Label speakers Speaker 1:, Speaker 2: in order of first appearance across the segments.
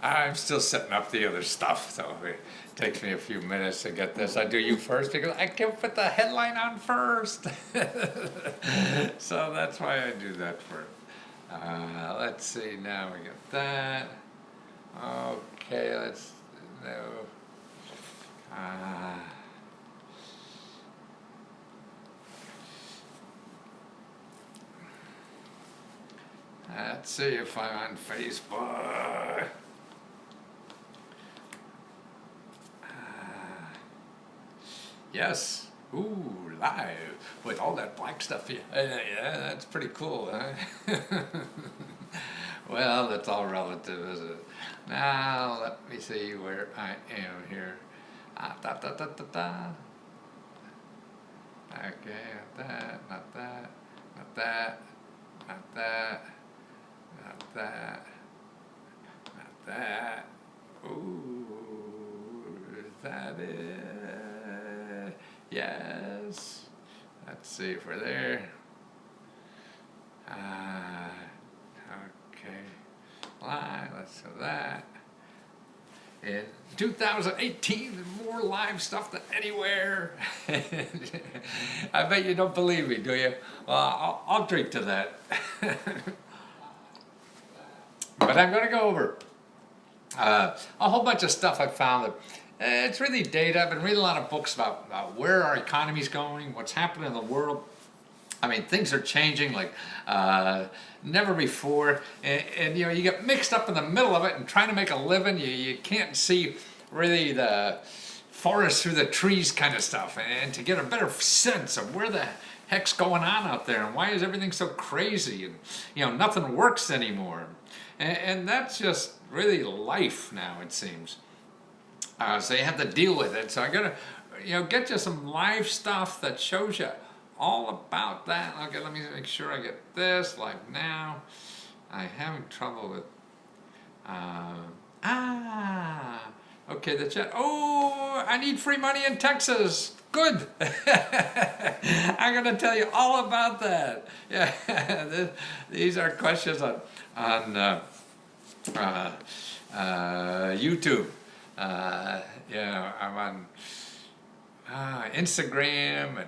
Speaker 1: I'm still setting up the other stuff, so it takes me a few minutes to get this. I do you first because I can put the headline on first. So that's why I do that first. Let's see, now we got that. Okay, let's, no. Let's see if I'm on Facebook. Yes. Ooh, live with all that black stuff here. Yeah, that's pretty cool, huh? Well, that's all relative, isn't it? Now, let me see where I am here. Da, da, da, da, da. Okay, not that, not that, not that, not that, not that, not that. Ooh, is that it? Yes. Let's see if we're there. Okay. Live, let's go that. In 2018, more live stuff than anywhere. I bet you don't believe me, do you? Well, I'll drink to that. But I'm going to go over a whole bunch of stuff I found that it's really data. I've been reading a lot of books about where our economy's going, what's happening in the world. I mean, things are changing like never before, and you know, you get mixed up in the middle of it and trying to make a living. You can't see really the forest through the trees kind of stuff, and to get a better sense of where the heck's going on out there and why is everything so crazy, and you know, nothing works anymore, and that's just really life now, it seems. So you have to deal with it. So I gotta, you know, get you some live stuff that shows you all about that. Okay, let me make sure I get this live now. I'm having trouble with, okay, the chat. Oh, I need free money in Texas. Good. I'm gonna tell you all about that. Yeah, these are questions on YouTube. You know, I'm on Instagram, and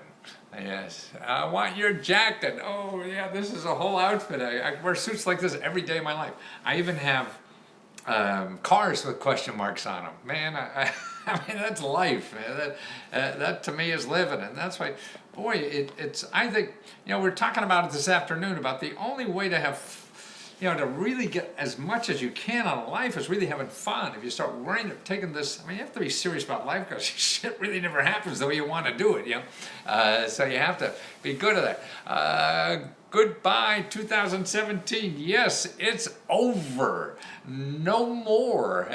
Speaker 1: yes, I want your jacket. Oh yeah, this is a whole outfit. I wear suits like this every day of my life. I even have cars with question marks on them. Man, I mean, that's life, man. That to me is living, and that's why, boy, it's. I think, you know, we're talking about it this afternoon about the only way to have, you know, to really get as much as you can out of life is really having fun. If you start worrying of taking this, I mean, you have to be serious about life because shit really never happens the way you want to do it, you know. So you have to be good at that. Goodbye 2017. Yes, it's over. No more.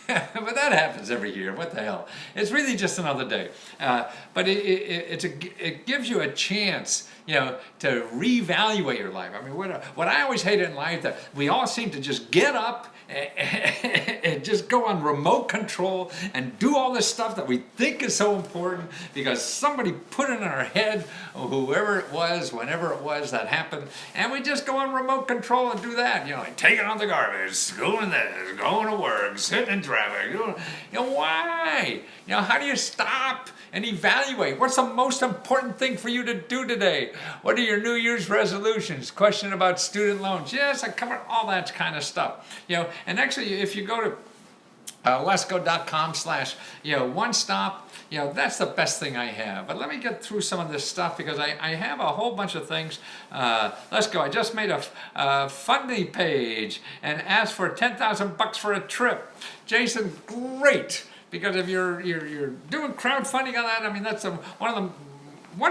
Speaker 1: But that happens every year. What the hell? It's really just another day. But it gives you a chance, you know, to reevaluate your life. I mean, what I always hated in life, that we all seem to just get up and just go on remote control and do all this stuff that we think is so important because somebody put it in our head, or whoever it was, whenever it was that happened, and we just go on remote control and do that. You know, like taking out the garbage, doing this, going to work, sitting in traffic. You know, why? You know, how do you stop and evaluate? What's the most important thing for you to do today? What are your New Year's resolutions? Question about student loans. Yes, I covered all that kind of stuff. You know, and actually, if you go to letsgo.com/ one stop, you know, that's the best thing I have. But let me get through some of this stuff because I have a whole bunch of things. Let's go. I just made a funding page and asked for $10,000 for a trip. Jason, great. Because if you're doing crowdfunding on that, I mean, that's one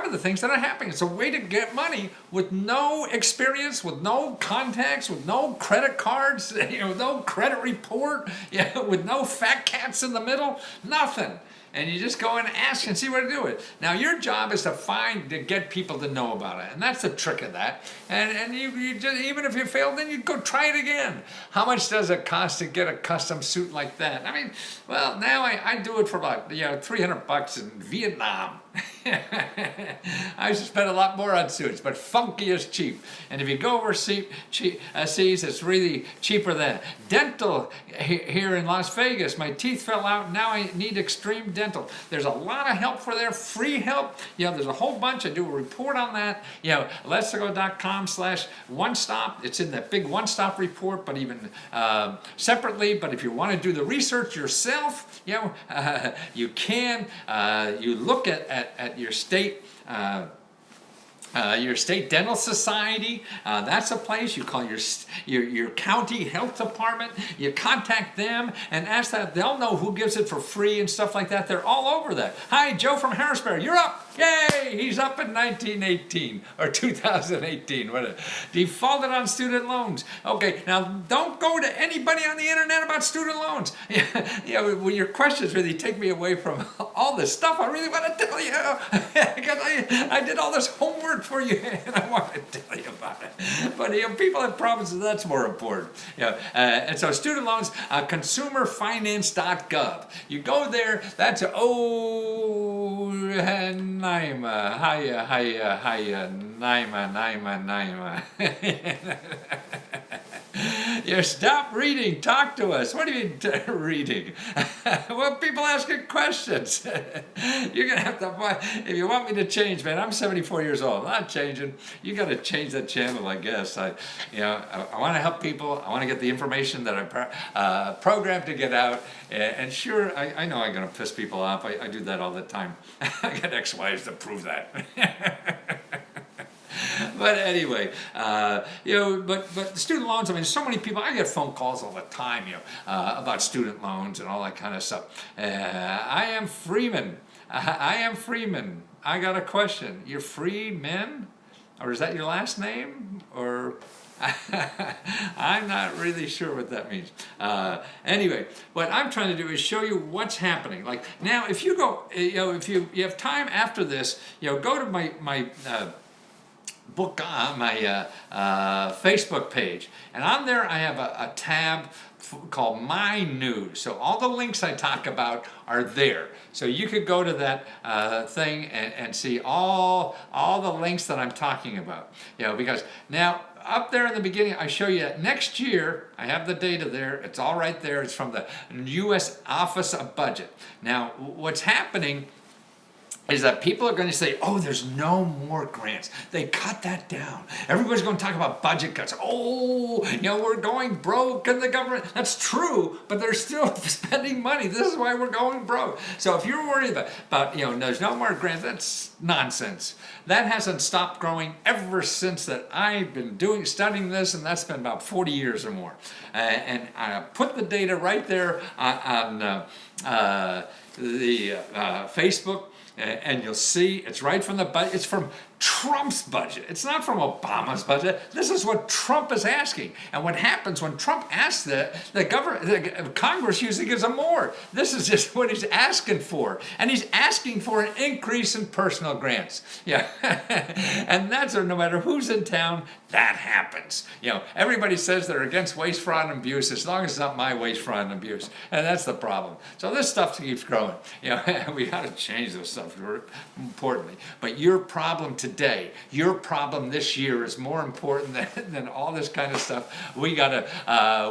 Speaker 1: of the things that are happening. It's a way to get money with no experience, with no contacts, with no credit cards, you know, no credit report, you know, with no fat cats in the middle, nothing. and you just go and ask and see what to do with it. Now your job is to get people to know about it, and that's the trick of that. And you just, even if you fail, then you go try it again. How much does it cost to get a custom suit like that? I mean, well, now I do it for about $300 in Vietnam. I used to spend a lot more on suits, but funky is cheap. And if you go overseas, it's really cheaper than dental here in Las Vegas. My teeth fell out. Now I need extreme dental. There's a lot of help for there, free help. There's a whole bunch. I do a report on that. letsgo.com/one-stop. It's in that big one-stop report, but even separately. But if you want to do the research yourself, you can. You look at your state dental society. That's a place. You call your county health department. You contact them and ask that. They'll know who gives it for free and stuff like that. They're all over that. Hi, Joe from Harrisburg. You're up. Yay! He's up in 1918 or 2018. Defaulted on student loans. Okay, now don't go to anybody on the internet about student loans. Well, your questions really take me away from all this stuff I really want to tell you. Because I did all this homework for you and I want to tell you about it. But people have problems, and that's more important. And so student loans, consumerfinance.gov. You go there. That's Naima. You stop reading. Talk to us. What do you mean reading? Well, people asking questions. You're gonna have to. If you want me to change, man, I'm 74 years old. I'm not changing. You got to change that channel, I guess. I want to help people. I want to get the information that I'm programmed to get out. And sure, I know I'm gonna piss people off. I do that all the time. I got ex-wives to prove that. But anyway, but student loans, I mean, so many people, I get phone calls all the time, about student loans and all that kind of stuff. I am Freeman. I got a question. You're Freeman? Or is that your last name? Or I'm not really sure what that means. Anyway, what I'm trying to do is show you what's happening. Like now, if you go, if you have time after this, go to my book on my Facebook page, and on there I have a tab called My News. So all the links I talk about are there. So you could go to that thing and see all the links that I'm talking about. Because now up there in the beginning, I show you that next year, I have the data there. It's all right there. It's from the U.S. Office of Budget. Now, what's happening is that people are going to say, oh, there's no more grants. They cut that down. Everybody's going to talk about budget cuts. Oh, we're going broke in the government. That's true, but they're still spending money. This is why we're going broke. So if you're worried about there's no more grants, that's nonsense. That hasn't stopped growing ever since that I've been studying this, and that's been about 40 years or more. And I put the data right there on the Facebook. And you'll see it's right from the budget. It's from Trump's budget. It's not from Obama's budget. This is what Trump is asking. And what happens when Trump asks that, the Congress usually gives him more. This is just what he's asking for. And he's asking for an increase in personal grants. And that's no matter who's in town, that happens. Everybody says they're against waste, fraud, and abuse as long as it's not my waste, fraud, and abuse. And that's the problem. So this stuff keeps growing. We got to change this stuff importantly. But your problem today, your problem this year is more important than all this kind of stuff we got to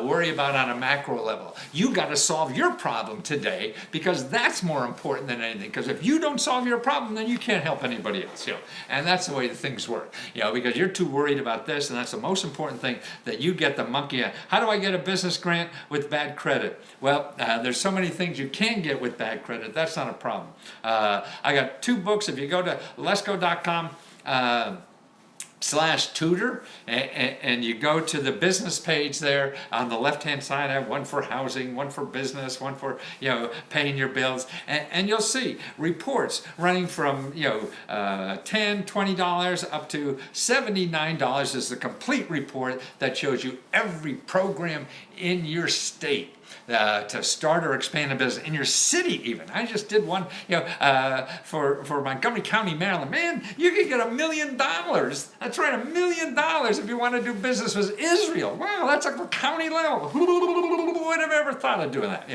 Speaker 1: worry about on a macro level. You got to solve your problem today because that's more important than anything. Because if you don't solve your problem, then you can't help anybody else. And that's the way the things work. Because you're too worried about this, and that's the most important thing, that you get the monkey. How do I get a business grant with bad credit? Well, there's so many things you can get with bad credit. That's not a problem. I got 2 books. If you go to letsgo.com /tutor and you go to the business page there on the left hand side, I have one for housing, one for business, one for paying your bills, and you'll see reports running from $10-20 up to $79 is the complete report that shows you every program in your state. to start or expand a business in your city even. I just did one, for Montgomery County, Maryland. Man, you can get $1 million. That's right, $1 million if you want to do business with Israel. Wow, that's like the county level. Who would have ever thought of doing that?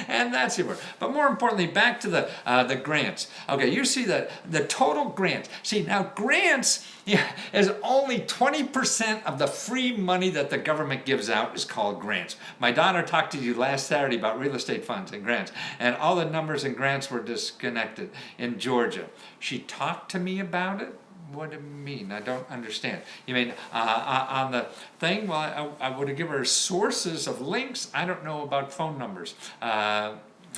Speaker 1: And that's it. But more importantly, back to the grants. Okay, you see that the total grants. See, now grants is only 20% of the free money that the government gives out is called grants. My daughter talked to you last Saturday about real estate funds and grants, and all the numbers and grants were disconnected in Georgia. She talked to me about it. What do you mean? I don't understand. You mean on the thing? Well, I would have given her sources of links. I don't know about phone numbers.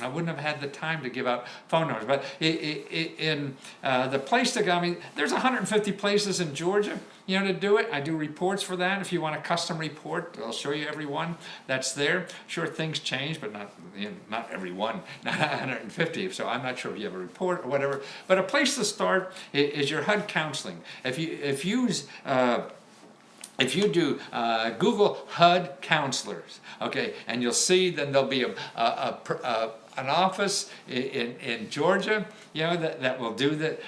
Speaker 1: I wouldn't have had the time to give out phone numbers. But in the place that got me, there's 150 places in Georgia, to do it. I do reports for that. If you want a custom report, I'll show you every one that's there. Sure, things change, but not every one, not 150. So I'm not sure if you have a report or whatever. But a place to start is your HUD counseling. If you do Google HUD counselors, okay, and you'll see then there'll be an office in Georgia, that will do that.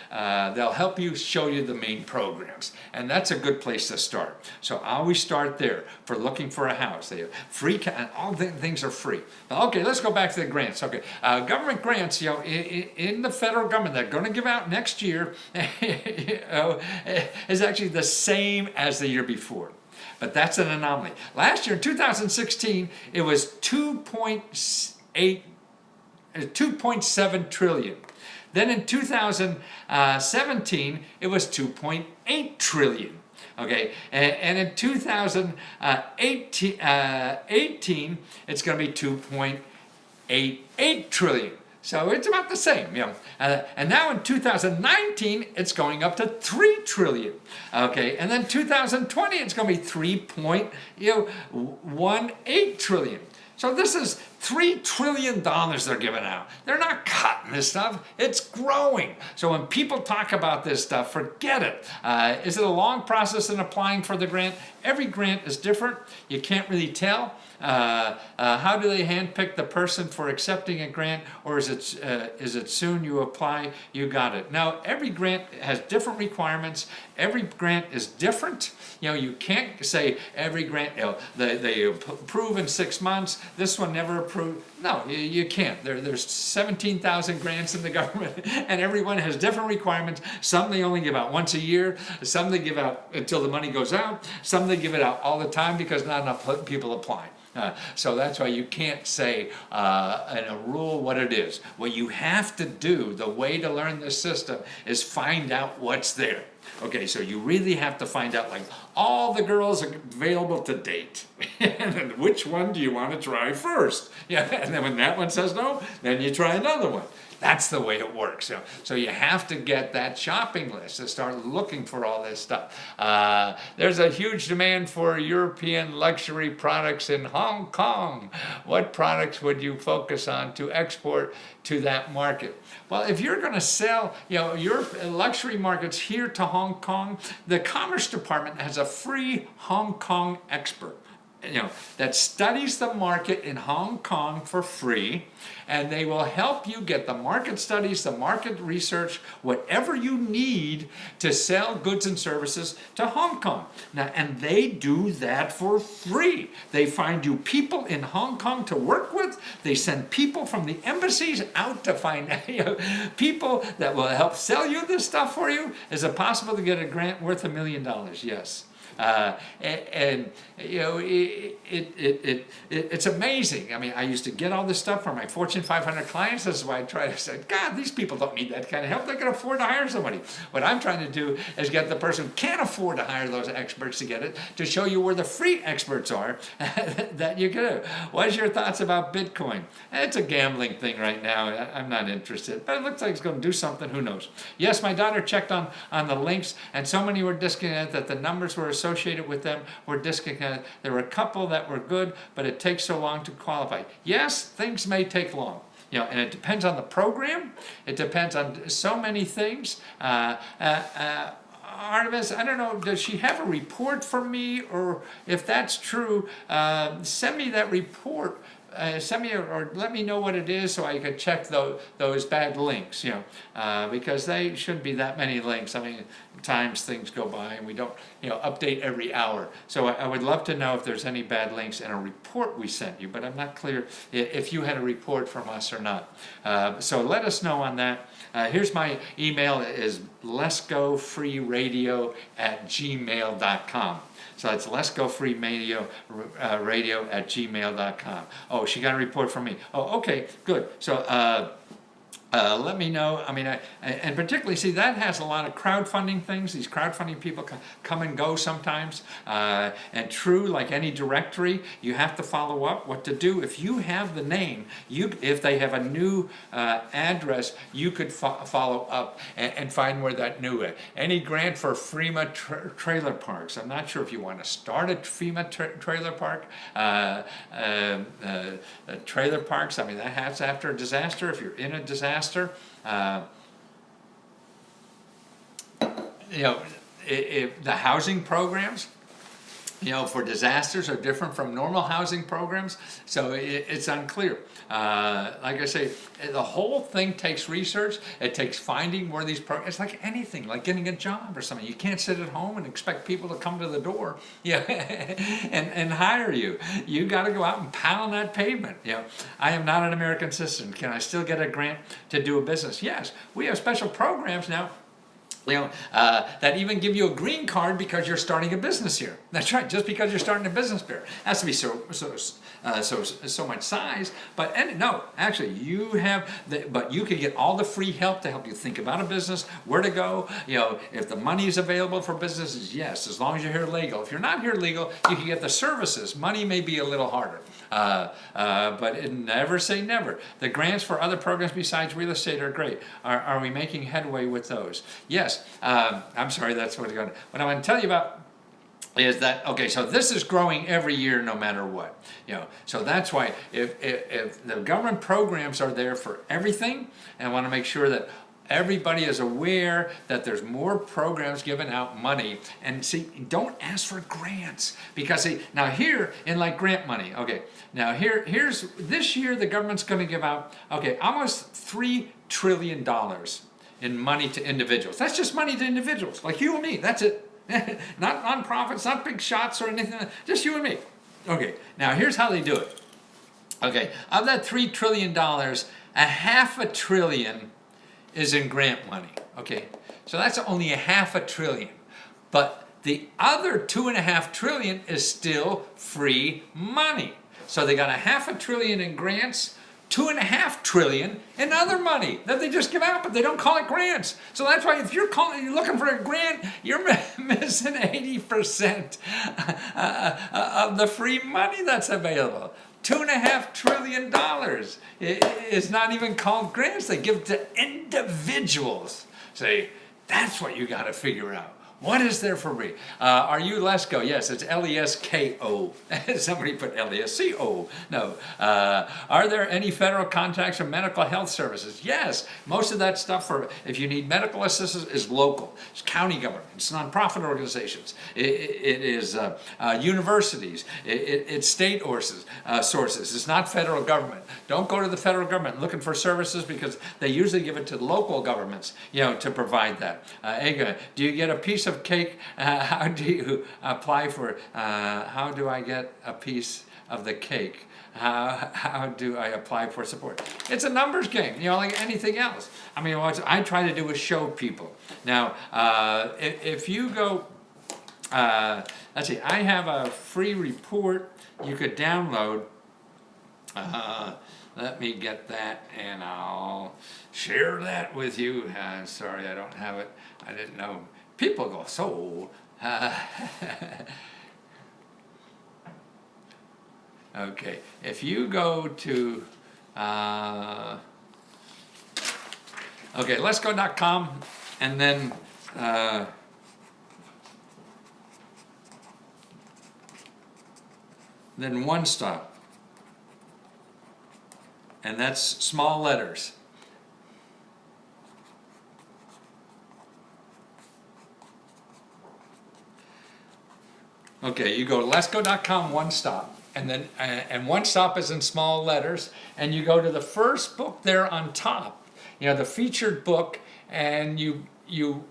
Speaker 1: They'll help you, show you the main programs, and that's a good place to start. So I always start there for looking for a house. They have free, and all the things are free. Now, okay, let's go back to the grants. Okay, government grants, in the federal government they're going to give out next year, is actually the same as the year before. But that's an anomaly. Last year, in 2016, it was 2.7 trillion. Then in 2017, it was 2.8 trillion. Okay, and in 2018, it's going to be 2.88 trillion. So it's about the same, and now in 2019, it's going up to 3 trillion. Okay, and then 2020, it's going to be 3.18 trillion. So this is $3 trillion they're giving out. They're not cutting this stuff. It's growing. So when people talk about this stuff, forget it. Is it a long process in applying for the grant? Every grant is different. You can't really tell. How do they handpick the person for accepting a grant, or is it soon you apply, you got it? Now, every grant has different requirements. Every grant is different. You can't say every grant, they approve in 6 months. This one never approved. No, you can't. There's 17,000 grants in the government, and everyone has different requirements. Some they only give out once a year. Some they give out until the money goes out. Some they give it out all the time because not enough people apply. So that's why you can't say in a rule what it is. What you have to do, the way to learn this system, is find out what's there. Okay, so you really have to find out, like, all the girls are available to date. And then which one do you want to try first? And then when that one says no, then you try another one. That's the way it works. So you have to get that shopping list to start looking for all this stuff. There's a huge demand for European luxury products in Hong Kong. What products would you focus on to export to that market? Well, if you're going to sell, your luxury markets here to Hong Kong, the Commerce Department has a free Hong Kong expert. That studies the market in Hong Kong for free, and they will help you get the market studies, the market research, whatever you need to sell goods and services to Hong Kong. Now, and they do that for free. They find you people in Hong Kong to work with. They send people from the embassies out to find people that will help sell you this stuff for you. Is it possible to get a grant worth $1 million? Yes. It's amazing. I mean, I used to get all this stuff from my Fortune 500 clients. This is why I try to say, God, these people don't need that kind of help. They can afford to hire somebody. What I'm trying to do is get the person who can't afford to hire those experts to get it, to show you where the free experts are that you can do. What's your thoughts about Bitcoin? It's a gambling thing right now. I'm not interested, but it looks like it's going to do something. Who knows? Yes, my daughter checked on the links, and so many were disconnected that the numbers were associated with them were disconnected. There were a couple that were good, but it takes so long to qualify. Yes, things may take long. And it depends on the program. It depends on so many things. Artemis, I don't know, does she have a report for me? Or if that's true, send me that report. Send me or let me know what it is so I could check those bad links, because they shouldn't be that many links. I mean, times things go by and we don't, update every hour. So I would love to know if there's any bad links in a report we sent you, but I'm not clear if you had a report from us or not. So let us know on that. Here's my email is letsgofreeradio@gmail.com. So it's letsgofreeradio@gmail.com. Oh, she got a report from me. Oh, okay, good. So let me know. I mean, and particularly, see, that has a lot of crowdfunding things. These crowdfunding people come and go sometimes. And true, like any directory, you have to follow up what to do. If you have the name, if they have a new address, you could follow up and find where that new is. Any grant for FEMA trailer parks. I'm not sure if you want to start a FEMA trailer park. Trailer parks, I mean, that happens after a disaster. If you're in a disaster, if the housing programs, for disasters are different from normal housing programs, so it's unclear. Like I say, the whole thing takes research. It takes finding where these programs. It's like anything, like getting a job or something. You can't sit at home and expect people to come to the door, and hire you. You got to go out and pound that pavement. I am not an American citizen. Can I still get a grant to do a business? Yes, we have special programs now. That even give you a green card because you're starting a business here. That's right, just because you're starting a business here. It has to be so much size, but no, actually you have, but you can get all the free help to help you think about a business, where to go, if the money is available for businesses, yes, as long as you're here legal. If you're not here legal, you can get the services. Money may be a little harder, but never say never. The grants for other programs besides real estate are great. Are we making headway with those? Yes. I'm sorry, that's what I'm going to tell you about is that, okay, so this is growing every year no matter what. So that's why if the government programs are there for everything, and I want to make sure that everybody is aware that there's more programs giving out money. And see, don't ask for grants, because see, now here in like grant money, okay, now here's this year the government's going to give out, okay, almost $3 trillion in money to individuals. That's just money to individuals, like you and me. That's it. Not nonprofits, not big shots or anything. Just you and me. Okay, now here's how they do it. Okay, of that $3 trillion, $500 billion is in grant money. Okay, so that's only $500 billion. But the other $2.5 trillion is still free money. So they got $500 billion in grants, $2.5 trillion in other money that they just give out, but they don't call it grants. So that's why if you're looking for a grant, you're missing 80% of the free money that's available. $2.5 trillion is not even called grants. They give it to individuals. Say, that's what you got to figure out. What is there for me? Are you Lesko? Yes, it's Lesko. Somebody put Lesco. No. Are there any federal contracts for medical health services? Yes. Most of that stuff for, if you need medical assistance, is local. It's county government. It's nonprofit organizations. It is universities. It's state sources. It's not federal government. Don't go to the federal government looking for services, because they usually give it to local governments, to provide that. Ega, do you get a piece of cake? How do you apply for how do I get a piece of the cake? How do I apply for support? It's a numbers game, like anything else. I mean, what I try to do is show people. Now, if you go, let's see, I have a free report you could download. Let me get that and I'll share that with you. Sorry, I don't have it. I didn't know. People go, so, okay, if you go to, okay, letsgo.com, and then, one stop, and that's small letters. Okay, you go to letsgo.com, one stop, and then and one stop is in small letters, and you go to the first book there on top, the featured book, and you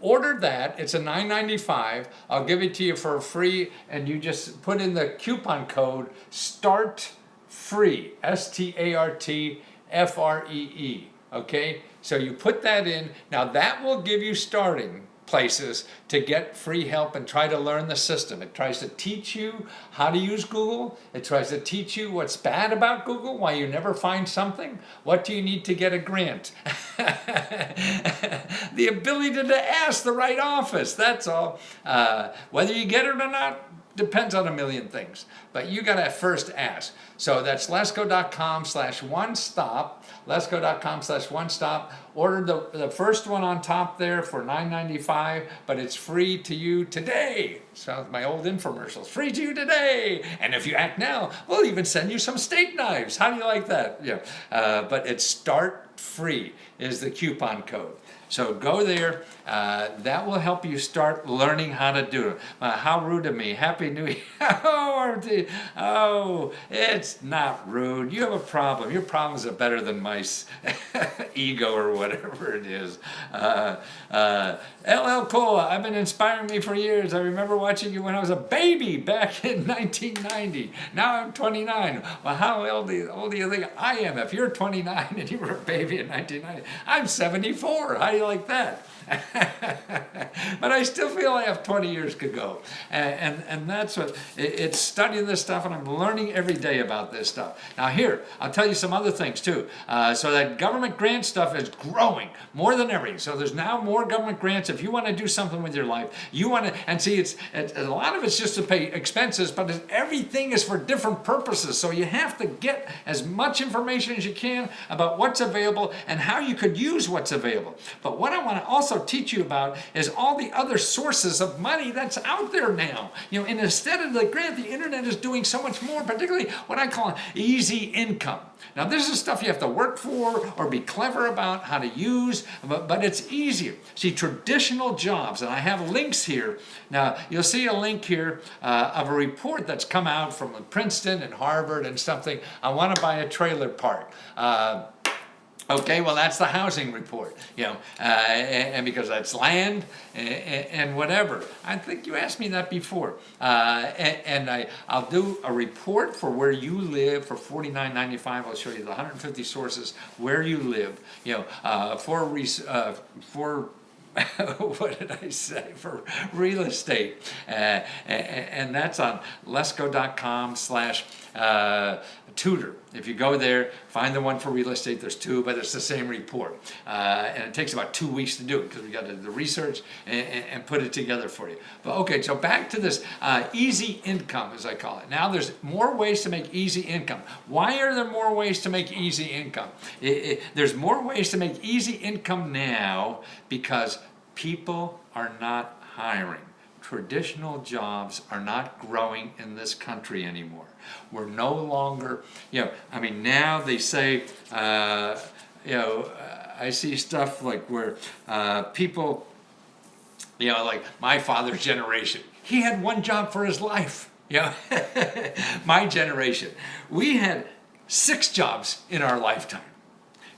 Speaker 1: order that. It's a $9.95. I'll give it to you for free, and you just put in the coupon code START FREE, STARTFREE. Okay, so you put that in. Now that will give you starting places to get free help and try to learn the system. It tries to teach you how to use Google. It tries to teach you what's bad about Google, why you never find something. What do you need to get a grant? The ability to ask the right office, that's all. Whether you get it or not depends on a million things, but you got to first ask. So that's letsgo.com/one-stop, letsgo.com/one-stop. Order the first one on top there for $9.95, but it's free to you today. Sounds my old infomercials. Free to you today. And if you act now, we'll even send you some steak knives. How do you like that? Yeah. But it's START FREE is the coupon code. So go there. That will help you start learning how to do it. How rude of me. Happy New Year. Oh, it's not rude. You have a problem. Your problems are better than my ego or whatever it is. LL Cool, I've been inspiring me for years. I remember watching you when I was a baby back in 1990. Now I'm 29. Well, how old do you think I am? If you're 29 and you were a baby in 1990, I'm 74. How do you like that? But I still feel I have 20 years to go. And that's what, it's studying this stuff, and I'm learning every day about this stuff. Now here, I'll tell you some other things too. So that government grant stuff is growing more than ever. So there's now more government grants. If you want to do something with your life, you want to, and see, it's a lot of it's just to pay expenses, but everything is for different purposes. So you have to get as much information as you can about what's available and how you could use what's available. But what I want to also teach you about is all the other sources of money that's out there now. And instead of the grant, the internet is doing so much more, particularly what I call easy income. Now, this is stuff you have to work for or be clever about how to use, but it's easier. See, traditional jobs, and I have links here. Now, you'll see a link here of a report that's come out from Princeton and Harvard and something. I want to buy a trailer park. Okay, well, that's the housing report, and because that's land and whatever. I think you asked me that before. I'll do a report for where you live for $49.95. I'll show you the 150 sources where you live, for what did I say? For real estate. And that's on letsgo.com/tutor. If you go there, find the one for real estate. There's two, but it's the same report. And it takes about 2 weeks to do it because we got to do the research and put it together for you. But okay, so back to this easy income, as I call it. Now there's more ways to make easy income. Why are there more ways to make easy income? There's more ways to make easy income now because people are not hiring. Traditional jobs are not growing in this country anymore. We're no longer, now they say, I see stuff like where people, like my father's generation, he had one job for his life. My generation, we had 6 jobs in our lifetime.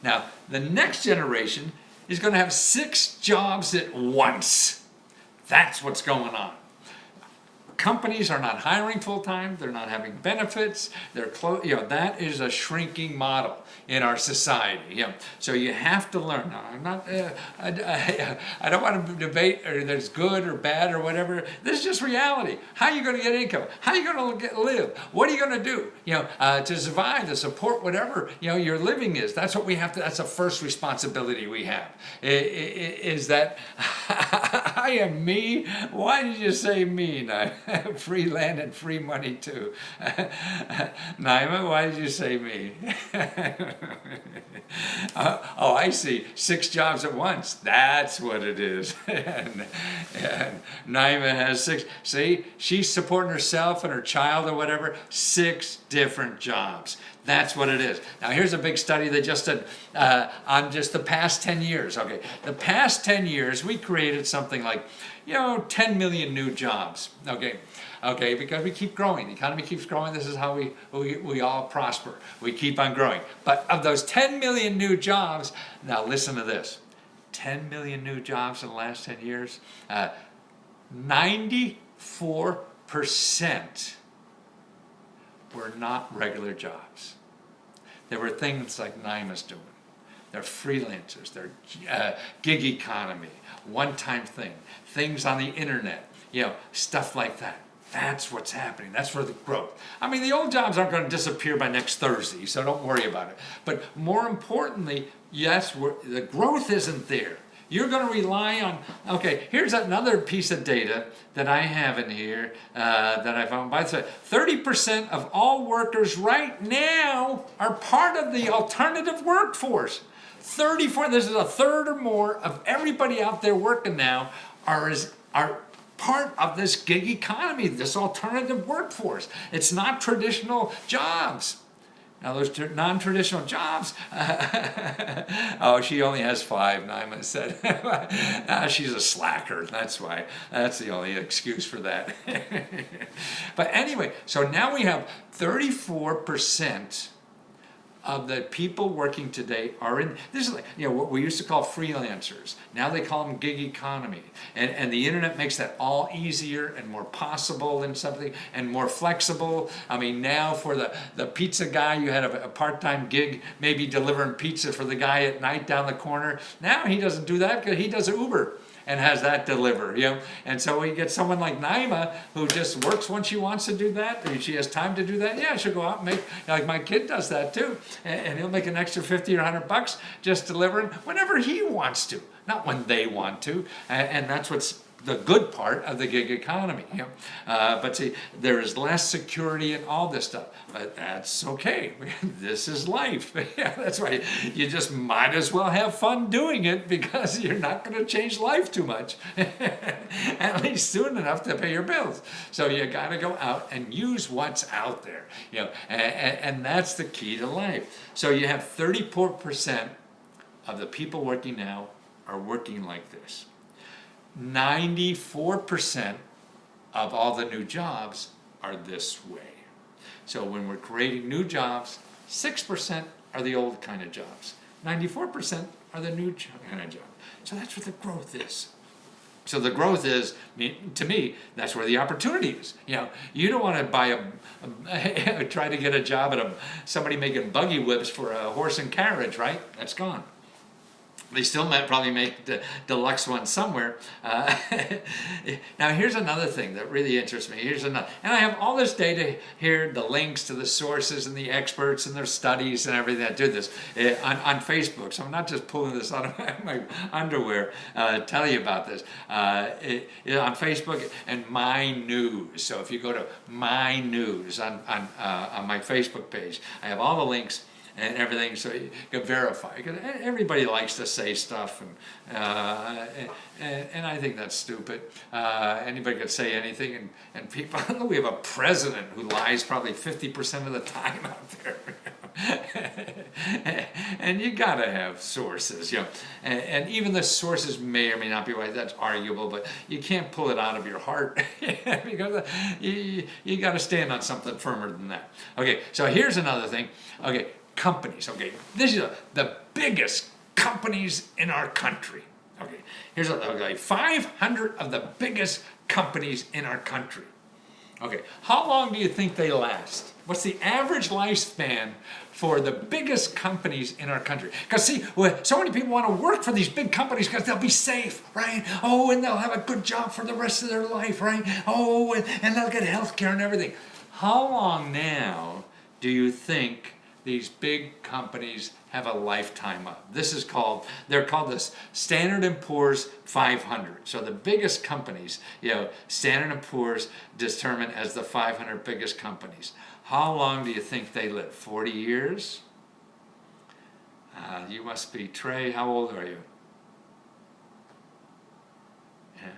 Speaker 1: Now, the next generation is going to have 6 jobs at once. That's what's going on. Companies are not hiring full-time. They're not having benefits. That is a shrinking model in our society. So you have to learn. Now, I'm not. I don't want to debate or there's good or bad or whatever. This is just reality. How are you going to get income? How are you going to live? What are you going to do? To survive, to support whatever your living is. That's what we have to. That's the first responsibility we have. Is that I am me? Why did you say me? Now, free land and free money too. Naima, why did you say me? Oh, I see. 6 jobs at once. That's what it is. and Naima has 6. See, she's supporting herself and her child or whatever. 6 different jobs. That's what it is. Now, here's a big study they just did on just the past 10 years. Okay, the past 10 years, we created something like, 10 million new jobs. Okay, Okay, because we keep growing. The economy keeps growing. This is how we all prosper. We keep on growing. But of those 10 million new jobs, now listen to this. 10 million new jobs in the last 10 years, 94% were not regular jobs. There were things like Naima's doing. They're freelancers, they're gig economy, one-time things on the internet, stuff like that. That's what's happening. That's where the growth. I mean, the old jobs aren't going to disappear by next Thursday, so don't worry about it. But more importantly, yes, the growth isn't there. You're going to rely on, okay, here's another piece of data that I have in here that I found. By the way, 30% of all workers right now are part of the alternative workforce. 34, this is a third or more of everybody out there working now are part of this gig economy, this alternative workforce. It's not traditional jobs. Now those non-traditional jobs, oh, she only has 5, Naima said. She's a slacker, that's why. That's the only excuse for that. But anyway, so now we have 34% of the people working today are in, this is like, what we used to call freelancers. Now they call them gig economy. And the internet makes that all easier and more possible and something, and more flexible. I mean, now for the pizza guy, you had a part-time gig, maybe delivering pizza for the guy at night down the corner. Now he doesn't do that because he does Uber and has that deliver, And so we get someone like Naima who just works when she wants to do that, or she has time to do that. Yeah, she'll go out and make, like my kid does that too, and he'll make an extra 50 or $100 just delivering whenever he wants to, not when they want to, and that's what's the good part of the gig economy. But see, there is less security and all this stuff, but that's okay. This is life. That's why you just might as well have fun doing it, because you're not going to change life too much, at least soon enough to pay your bills. So you got to go out and use what's out there, and that's the key to life. So you have 34% of the people working now are working like this. 94% of all the new jobs are this way. So when we're creating new jobs, 6% are the old kind of jobs. 94% are the new kind of jobs. So that's what the growth is. So the growth is, to me, that's where the opportunity is. You don't want to buy try to get a job at somebody making buggy whips for a horse and carriage, right? That's gone. They still might probably make the deluxe one somewhere. Now here's another thing that really interests me. And I have all this data here, the links to the sources and the experts and their studies and everything that do this on Facebook. So I'm not just pulling this out of my underwear to tell you about this. On Facebook and My News. So if you go to My News on my Facebook page, I have all the links and everything, so you can verify. Because everybody likes to say stuff, and I think that's stupid. Anybody could say anything, and people. We have a president who lies probably 50% of the time out there. And you gotta have sources, and even the sources may or may not be right. That's arguable, but you can't pull it out of your heart because you gotta stand on something firmer than that. Okay, so here's another thing. Okay. Companies, okay, these are the biggest companies in our country. Okay, here's 500 of the biggest companies in our country. Okay, how long do you think they last? What's the average lifespan for the biggest companies in our country? Because see, so many people want to work for these big companies because they'll be safe, right? Oh, and they'll have a good job for the rest of their life, right? Oh, and they'll get health care and everything. How long now do you think these big companies have a lifetime of? They're called the Standard & Poor's 500. So the biggest companies, Standard & Poor's determined as the 500 biggest companies. How long do you think they live? 40 years? You must be, Trey, how old are you? Yeah.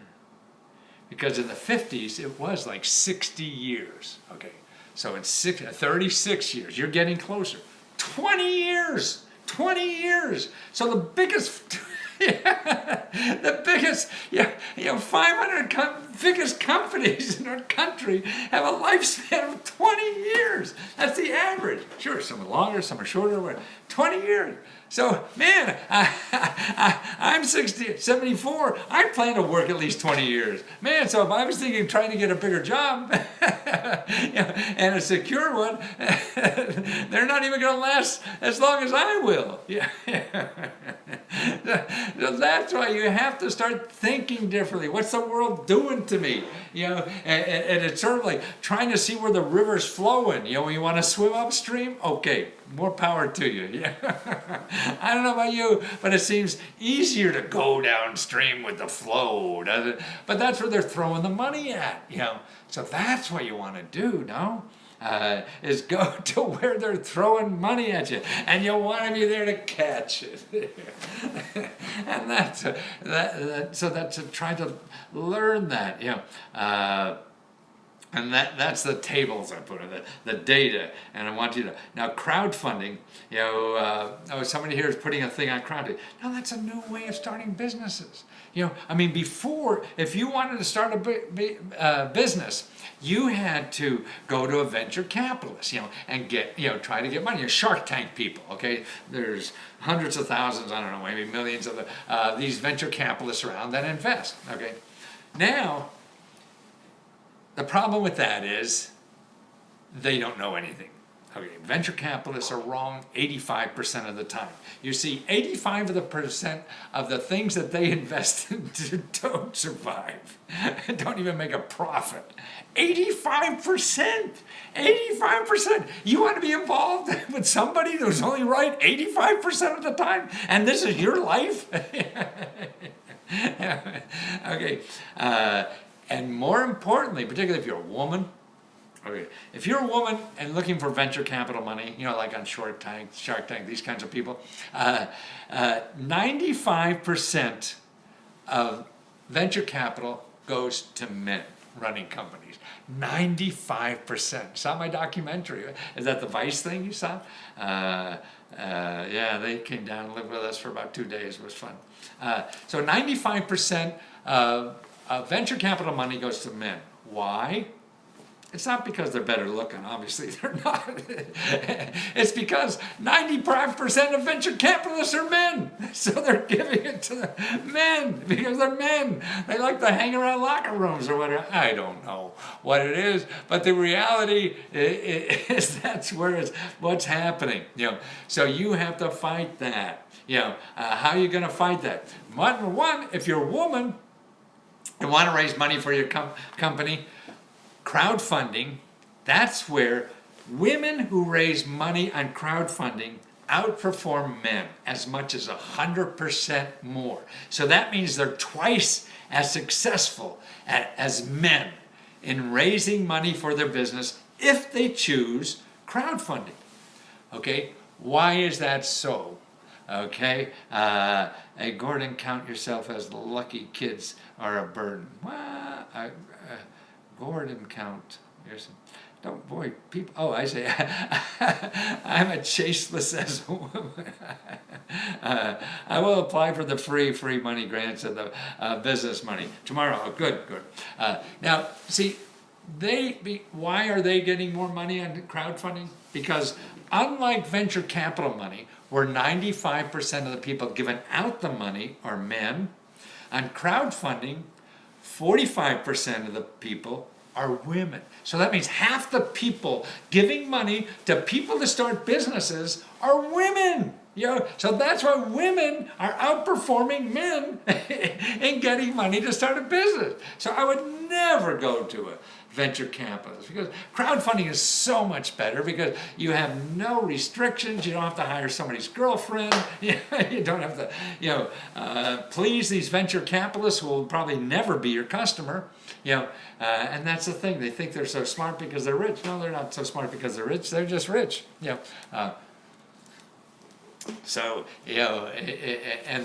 Speaker 1: Because in the 50s, it was like 60 years, okay? So in 36 years, you're getting closer. 20 years! 20 years! So the biggest, 500 biggest companies in our country have a lifespan of 20 years. That's the average. Sure, some are longer, some are shorter, whatever. 20 years. So, man, I'm 74. I plan to work at least 20 years. Man, so if I was thinking trying to get a bigger job and a secure one, they're not even going to last as long as I will. Yeah. So that's why you have to start thinking differently. What's the world doing to me? And it's sort of like trying to see where the river's flowing. When you want to swim upstream, okay, more power to you. Yeah. I don't know about you, but it seems easier to go downstream with the flow, doesn't it? But that's where they're throwing the money at, So that's what you want to do, no? Is go to where they're throwing money at you, and you want to be there to catch it. And so that's trying to learn that, and that's the tables I put in, the data. And I want you to, now crowdfunding, somebody here is putting a thing on crowdfunding. Now that's a new way of starting businesses. Before, if you wanted to start a business, you had to go to a venture capitalist, and try to get money. Shark Tank people, okay? There's hundreds of thousands, I don't know, maybe millions of these venture capitalists around that invest, okay? Now, the problem with that is they don't know anything. Okay, venture capitalists are wrong 85% of the time. You see, 85% of the things that they invest into don't survive, don't even make a profit. 85%! 85%! You want to be involved with somebody who's only right 85% of the time? And this is your life? Okay. And more importantly, particularly if you're a woman, okay, if you're a woman and looking for venture capital money, like on Shark Tank, these kinds of people, 95% of venture capital goes to men running companies. 95%. Saw my documentary. Is that the Vice thing you saw? Yeah, they came down and lived with us for about 2 days. It was fun. So 95% of venture capital money goes to men. Why? It's not because they're better looking, obviously they're not. It's because 95% of venture capitalists are men. So they're giving it to the men because they're men. They like to hang around locker rooms or whatever. I don't know what it is, but the reality is that's what's happening. So you have to fight that. How are you going to fight that? Number one, if you're a woman and want to raise money for your company, crowdfunding, that's where women who raise money on crowdfunding outperform men as much as 100% more. So that means they're twice as successful as men in raising money for their business if they choose crowdfunding. Okay, why is that so? Okay, hey Gordon, count yourself as the lucky kids are a burden. Well, Gordon count. Don't, boy, people, oh, I say, I'm a chaseless as a woman. I will apply for the free money grants and the business money tomorrow. Oh, good. Now, see, why are they getting more money on crowdfunding? Because unlike venture capital money, where 95% of the people giving out the money are men, on crowdfunding, 45% of the people are women. So that means half the people giving money to people to start businesses are women. So that's why women are outperforming men in getting money to start a business. So I would never go to a venture capitalist because crowdfunding is so much better because you have no restrictions. You don't have to hire somebody's girlfriend. You don't have to please these venture capitalists who will probably never be your customer. And that's the thing. They think they're so smart because they're rich. No, they're not so smart because they're rich. They're just rich. And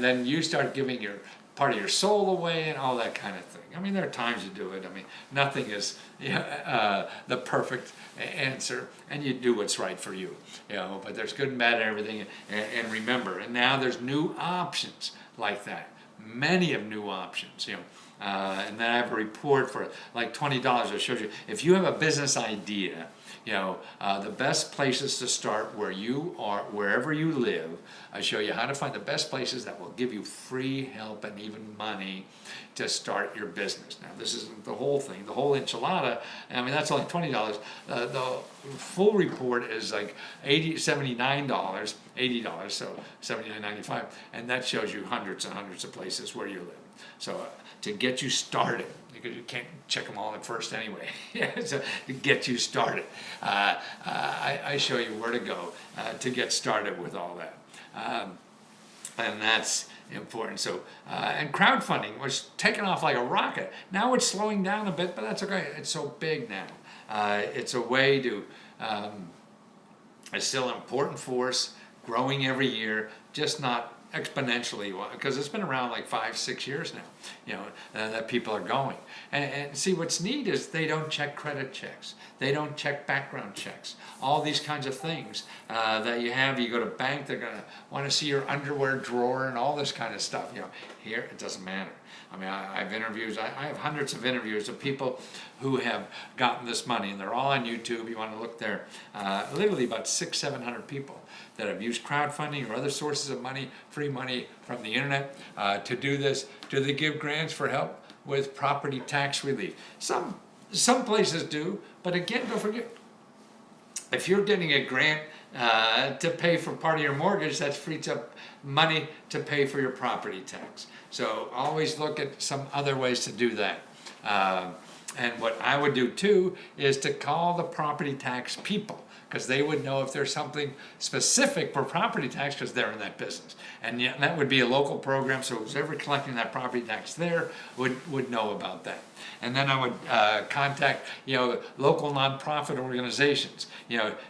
Speaker 1: then you start giving your part of your soul away and all that kind of thing. There are times you do it. Nothing is the perfect answer, and you do what's right for you. But there's good and bad and everything. And remember, and now there's new options like that. Many of new options. And then I have a report for like $20 that shows you if you have a business idea, the best places to start where you are, wherever you live. I show you how to find the best places that will give you free help and even money to start your business. Now, this isn't the whole thing, the whole enchilada. I mean, that's only $20. The full report is like $79, $80, so $79.95, and that shows you hundreds and hundreds of places where you live. So to get you started, because you can't check them all at first anyway. So to get you started, I show you where to go to get started with all that, and that's important. So and crowdfunding was taking off like a rocket. Now it's slowing down a bit, but that's okay. It's so big now. It's a way to. It's still an important force, growing every year, just not exponentially, because it's been around like 5-6 years now, that people are going. And see, what's neat is they don't check credit checks. They don't check background checks. All these kinds of things that you have. You go to bank, they're going to want to see your underwear drawer and all this kind of stuff. Here, it doesn't matter. I mean, I have interviews. I have hundreds of interviews of people who have gotten this money, and they're all on YouTube. You want to look there. Literally about 600-700 people that have used crowdfunding or other sources of money, free money from the internet, to do this. Do they give grants for help with property tax relief? Some places do, but again, don't forget, if you're getting a grant to pay for part of your mortgage, that frees up money to pay for your property tax. So always look at some other ways to do that. And what I would do too is to call the property tax people, because they would know if there's something specific for property tax, because they're in that business. And that would be a local program, so who's ever collecting that property tax there would know about that. And then I would contact local nonprofit organizations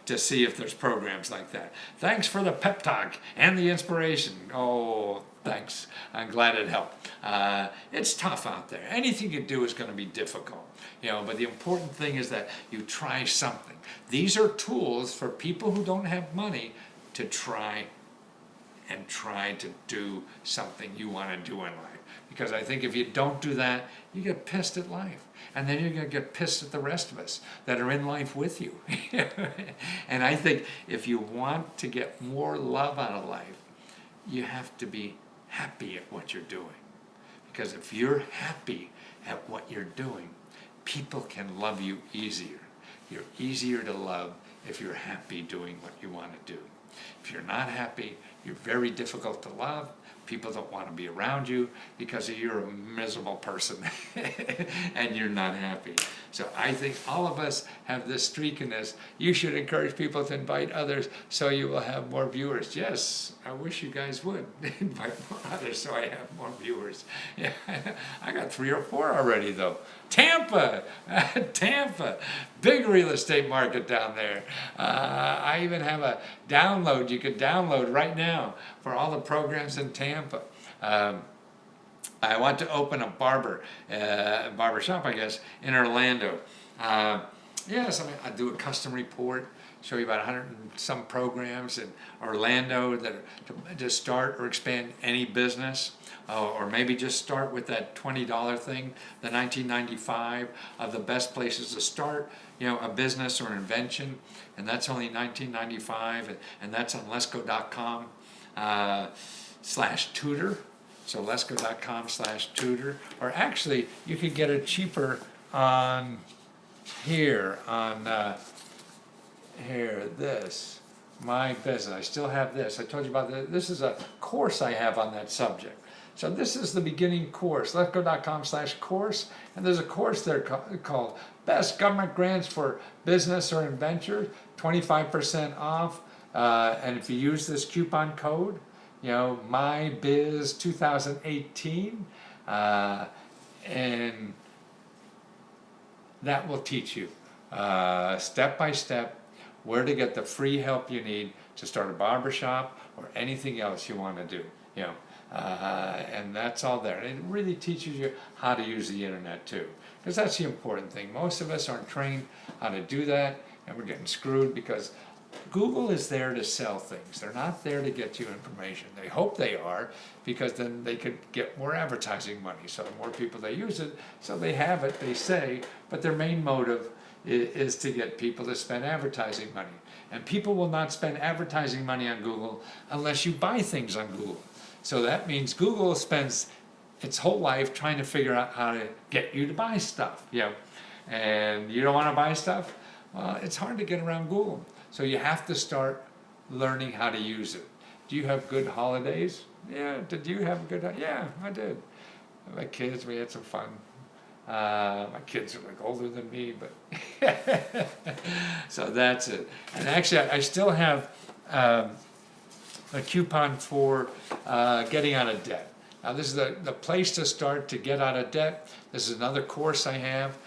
Speaker 1: to see if there's programs like that. Thanks for the pep talk and the inspiration. Oh, thanks. I'm glad it helped. It's tough out there. Anything you do is going to be difficult. But the important thing is that you try something. These are tools for people who don't have money to try to do something you want to do in life. Because I think if you don't do that, you get pissed at life. And then you're going to get pissed at the rest of us that are in life with you. And I think if you want to get more love out of life, you have to be happy at what you're doing. Because if you're happy at what you're doing, people can love you easier. You're easier to love if you're happy doing what you want to do. If you're not happy, you're very difficult to love. People don't want to be around you because you're a miserable person and you're not happy. So I think all of us have this streak in this. You should encourage people to invite others so you will have more viewers. Yes, I wish you guys would invite more others so I have more viewers. Yeah, I got 3 or 4 already though. Tampa, big real estate market down there. I even have a download you could download right now for all the programs in Tampa. I want to open a barber shop, I guess, in Orlando. Yes, I do a custom report, show you about 100 and some programs in Orlando that to start or expand any business. Or maybe just start with that $20 thing, the $19.95 of the best places to start, a business or an invention, and that's only $19.95, and that's on lesgo.com /tutor. So lesgo.com/tutor, or actually you could get it cheaper on here this my business. I still have this. I told you about this. This is a course I have on that subject. So this is the beginning course, letgo.com/course, and there's a course there called Best Government Grants for Business or Inventor, 25% off, and if you use this coupon code, MyBiz2018, and that will teach you step by step where to get the free help you need to start a barbershop or anything else you want to do, and that's all there. And it really teaches you how to use the internet too, because that's the important thing. Most of us aren't trained how to do that, and we're getting screwed because Google is there to sell things. They're not there to get you information. They hope they are, because then they could get more advertising money. So the more people they use it, so they have it, they say, but their main motive is to get people to spend advertising money. And people will not spend advertising money on Google unless you buy things on Google. So that means Google spends its whole life trying to figure out how to get you to buy stuff. And you don't want to buy stuff? Well, it's hard to get around Google. So you have to start learning how to use it. Do you have good holidays? Yeah. Did you have a good? Yeah, I did. My kids, we had some fun. My kids are like older than me, but so that's it. And actually, I still have a coupon for getting out of debt. Now, this is the place to start to get out of debt. This is another course I have.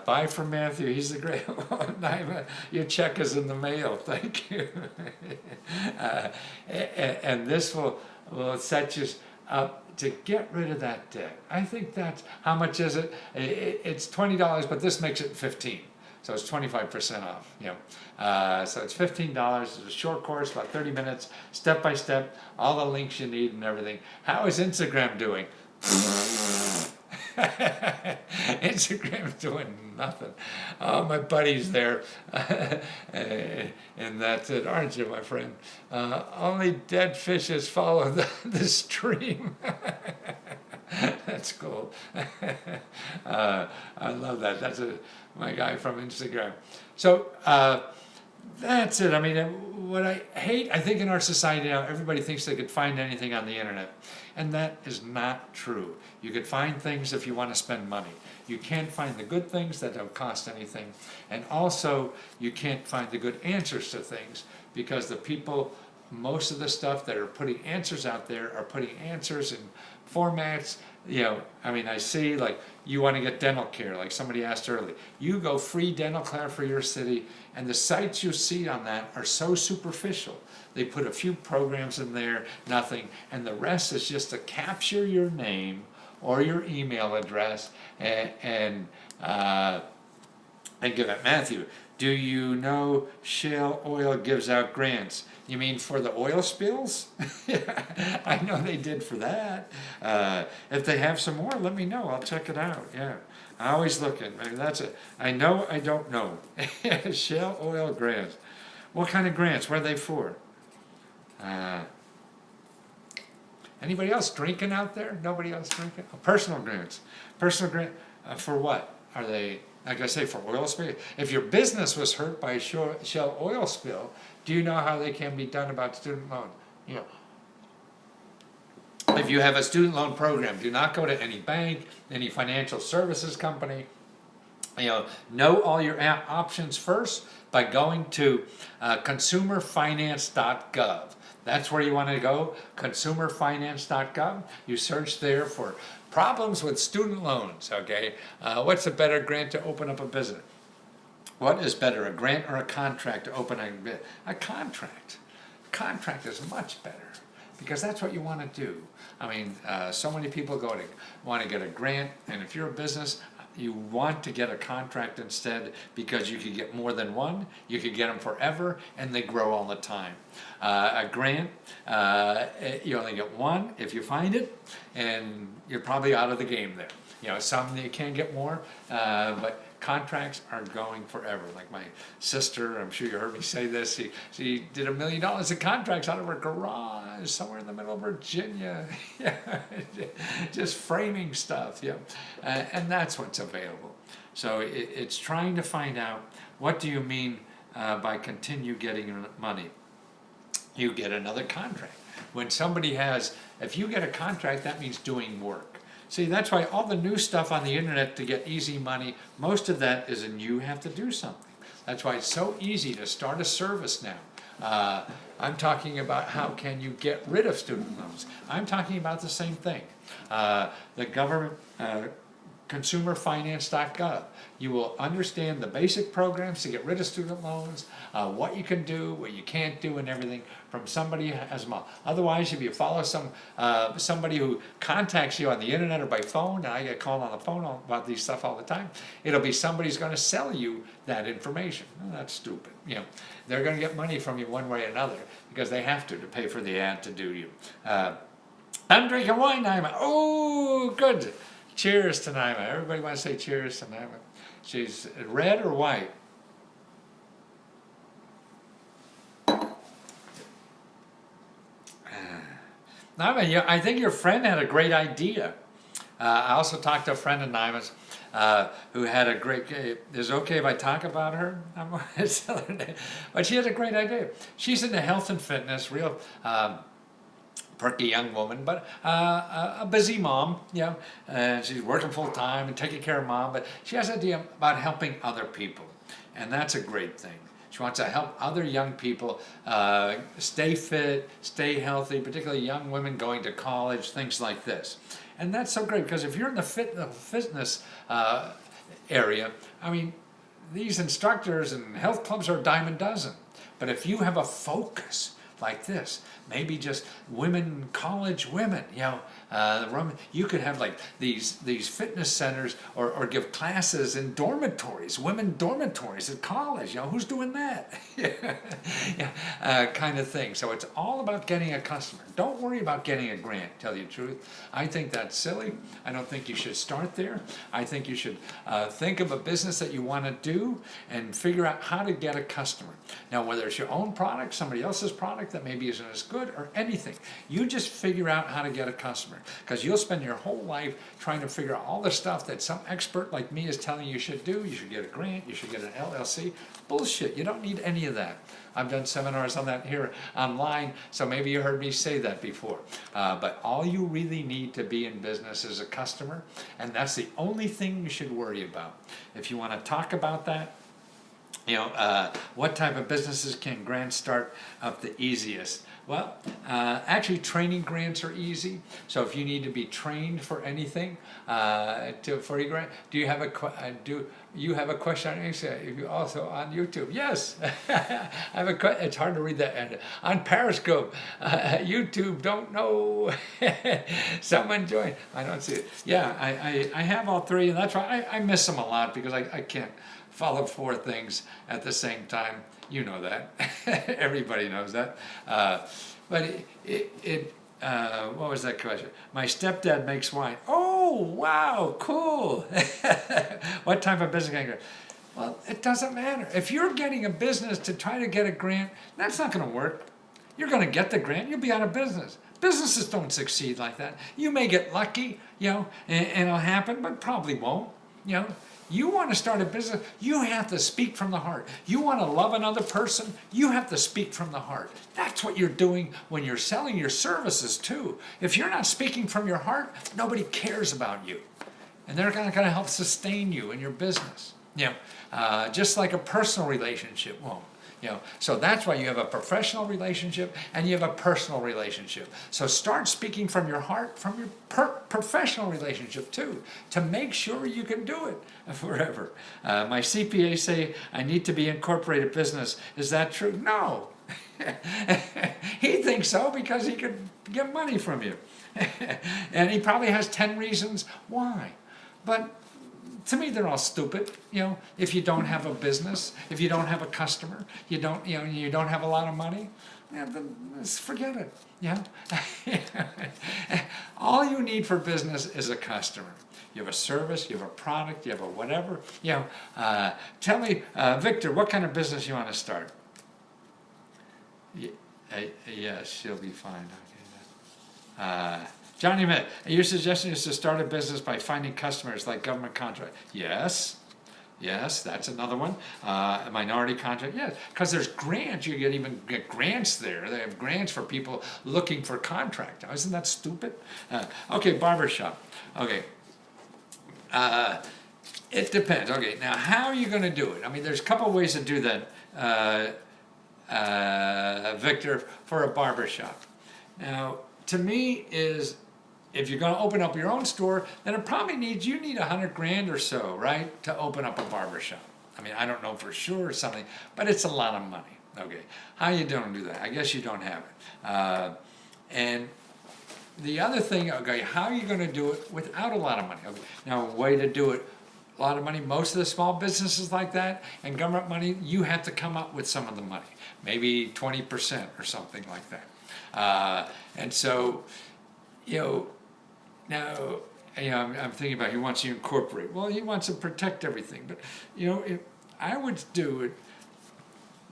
Speaker 1: Buy from Matthew. He's the great one. Your check is in the mail. Thank you. And this will set you up to get rid of that debt. I think that's, how much is it? It's $20, but this makes it $15. So it's 25% off. So it's $15. It's a short course, about 30 minutes, step by step, all the links you need and everything. How is Instagram doing? Instagram's doing nothing. Oh, my buddy's there. And that's it, aren't you, my friend? Only dead fishes follow the stream. That's cool. I love that. That's my guy from Instagram. So that's it. I mean, what I hate, I think in our society now, everybody thinks they could find anything on the internet. And that is not true. You could find things if you want to spend money. You can't find the good things that don't cost anything. And also, you can't find the good answers to things, because the people, most of the stuff that are putting answers out there are putting answers in formats. I mean, I see, like, you want to get dental care, like somebody asked earlier. You go free dental care for your city, and the sites you see on that are so superficial. They put a few programs in there, nothing, and the rest is just to capture your name or your email address and give it. Matthew, do you know Shell Oil gives out grants? You mean for the oil spills? Yeah, I know they did for that. If they have some more, let me know. I'll check it out. Yeah, I always looking. I mean, that's it. I know. I don't know. Shell Oil grants. What kind of grants? What are they for? Anybody else drinking out there? Nobody else drinking? Oh, personal grants. Personal grant for what? Are they, like I say, for oil spill? If your business was hurt by a Shell oil spill, do you know how they can be done about student loan? If you have a student loan program, do not go to any bank, any financial services company. Know all your options first by going to consumerfinance.gov. That's where you want to go, consumerfinance.gov. You search there for problems with student loans, okay? What's a better grant to open up a business? What is better, a grant or a contract to open a contract? A contract is much better, because that's what you want to do. I mean, so many people want to get a grant, and if you're a business, you want to get a contract instead, because you could get more than one, you could get them forever, and they grow all the time. A grant, you only get one if you find it, and you're probably out of the game there. Some you can get more, but contracts are going forever. Like my sister, I'm sure you heard me say this, she did $1 million in contracts out of her garage somewhere in the middle of Virginia. Just framing stuff, and that's what's available. So it's trying to find out, what do you mean by continue getting money? You get another contract. When somebody if you get a contract, that means doing work. See, that's why all the new stuff on the internet to get easy money, most of that is you have to do something. That's why it's so easy to start a service now. I'm talking about how can you get rid of student loans. I'm talking about the same thing. The government consumerfinance.gov. You will understand the basic programs to get rid of student loans, what you can do, what you can't do, and everything from somebody as well. Otherwise, if you follow somebody who contacts you on the internet or by phone, and I get called on the phone about these stuff all the time, it'll be somebody's going to sell you that information. Well, that's stupid. They're going to get money from you one way or another because they have to pay for the ad to do you. I'm drinking wine, Naima. Oh, good. Cheers to Naima. Everybody wants to say cheers to Naima. She's red or white? Naima, I think your friend had a great idea. I also talked to a friend of Naima's who had a great, is it okay if I talk about her? But she has a great idea. She's into health and fitness, real perky young woman, but a busy mom, and she's working full time and taking care of mom, but she has an idea about helping other people, and that's a great thing. She wants to help other young people stay fit, stay healthy, particularly young women going to college, things like this. And that's so great, because if you're in the fitness area, I mean, these instructors and health clubs are a dime a dozen. But if you have a focus like this, maybe just women, college women, you could have like these fitness centers or give classes in dormitories, women dormitories at college. Who's doing that? Kind of thing. So it's all about getting a customer. Don't worry about getting a grant, tell you the truth. I think that's silly. I don't think you should start there. I think you should think of a business that you want to do and figure out how to get a customer. Now, whether it's your own product, somebody else's product that maybe isn't as good, or anything, you just figure out how to get a customer, because you'll spend your whole life trying to figure out all the stuff that some expert like me is telling you should do. You should get a grant, you should get an LLC. Bullshit, you don't need any of that. I've done seminars on that here online, so maybe you heard me say that before. But all you really need to be in business is a customer, and that's the only thing you should worry about. If you want to talk about that, what type of businesses can grants start up the easiest? Well, actually training grants are easy. So if you need to be trained for anything, for your grant, do you have a question? If you also on YouTube? Yes, I have a question. It's hard to read that. And on Periscope, YouTube, don't know. Someone join. I don't see it. Yeah, I have all three, and that's why I miss them a lot, because I can't follow 4 things at the same time. You know that. Everybody knows that. But what was that question? My stepdad makes wine. Oh, wow, cool. What type of business can I get? Well, it doesn't matter. If you're getting a business to try to get a grant, that's not going to work. You're going to get the grant, you'll be out of business. Businesses don't succeed like that. You may get lucky, and it'll happen, but probably won't, You want to start a business, you have to speak from the heart. You want to love another person, you have to speak from the heart. That's what you're doing when you're selling your services too. If you're not speaking from your heart, nobody cares about you. And they're not going to help sustain you in your business. Just like a personal relationship won't. So that's why you have a professional relationship and you have a personal relationship. So start speaking from your heart, from your professional relationship too, to make sure you can do it forever. My CPA say I need to be incorporated business. Is that true? No. He thinks so because he could get money from you. And he probably has 10 reasons why. But to me, they're all stupid. If you don't have a business, if you don't have a customer, you don't have a lot of money, then just forget it. All you need for business is a customer. You have a service, you have a product, you have a whatever. Tell me, Victor, what kind of business you want to start? Yes, she'll be fine. Okay. Johnny Mitt, your suggestion is to start a business by finding customers like government contract. Yes, that's another one. A minority contract, yes, because there's grants. You even get grants there. They have grants for people looking for contract. Isn't that stupid? Okay, barbershop. Okay. It depends. Okay, now how are you going to do it? I mean, there's a couple ways to do that, Victor, for a barbershop. Now, to me, if you're going to open up your own store, then it probably you need $100,000 or so, right, to open up a barber shop. I mean, I don't know for sure or something, but it's a lot of money. Okay, how you don't do that? I guess you don't have it. And the other thing, okay, how are you going to do it without a lot of money? Okay, now, a way to do it, a lot of money, most of the small businesses like that, and government money, you have to come up with some of the money, maybe 20% or something like that. And so, now, I'm thinking about he wants you to incorporate. Well, he wants to protect everything, but if I would do it.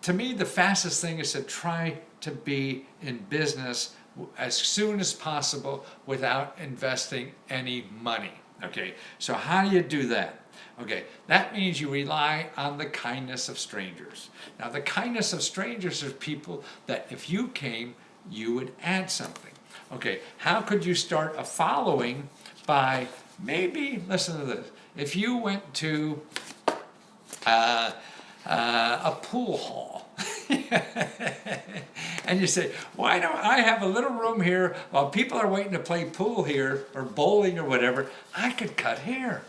Speaker 1: To me, the fastest thing is to try to be in business as soon as possible without investing any money. Okay, so how do you do that? Okay, that means you rely on the kindness of strangers. Now, the kindness of strangers are people that if you came, you would add something. Okay, how could you start a following by maybe, listen to this, if you went to a pool hall, and you say, why don't I have a little room here while people are waiting to play pool here or bowling or whatever, I could cut hair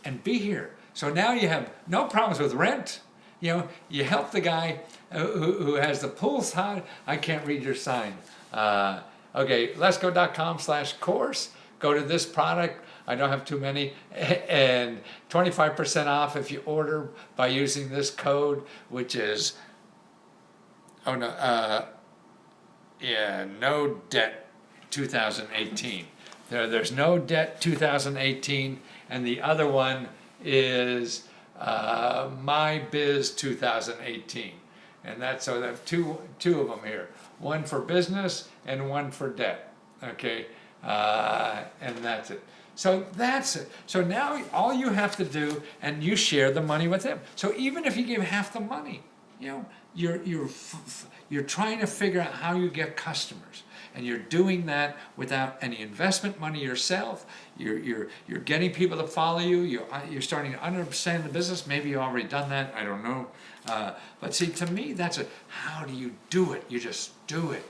Speaker 1: and be here. So now you have no problems with rent. You help the guy who has the pool's hot. I can't read your sign. Okay, letsgo.com/course. Go to this product. I don't have too many, and 25% off if you order by using this code, which is, no debt 2018. There's no debt 2018, and the other one is my biz 2018, and that's so there are two of them here, one for business and one for debt. Okay, and that's it. So that's it. So now all you have to do, and you share the money with him. So even if you give half the money, you're trying to figure out how you get customers, and you're doing that without any investment money yourself. You're getting people to follow you. You're starting to understand the business. Maybe you've already done that. I don't know. But see, to me, that's how do you do it? You just do it.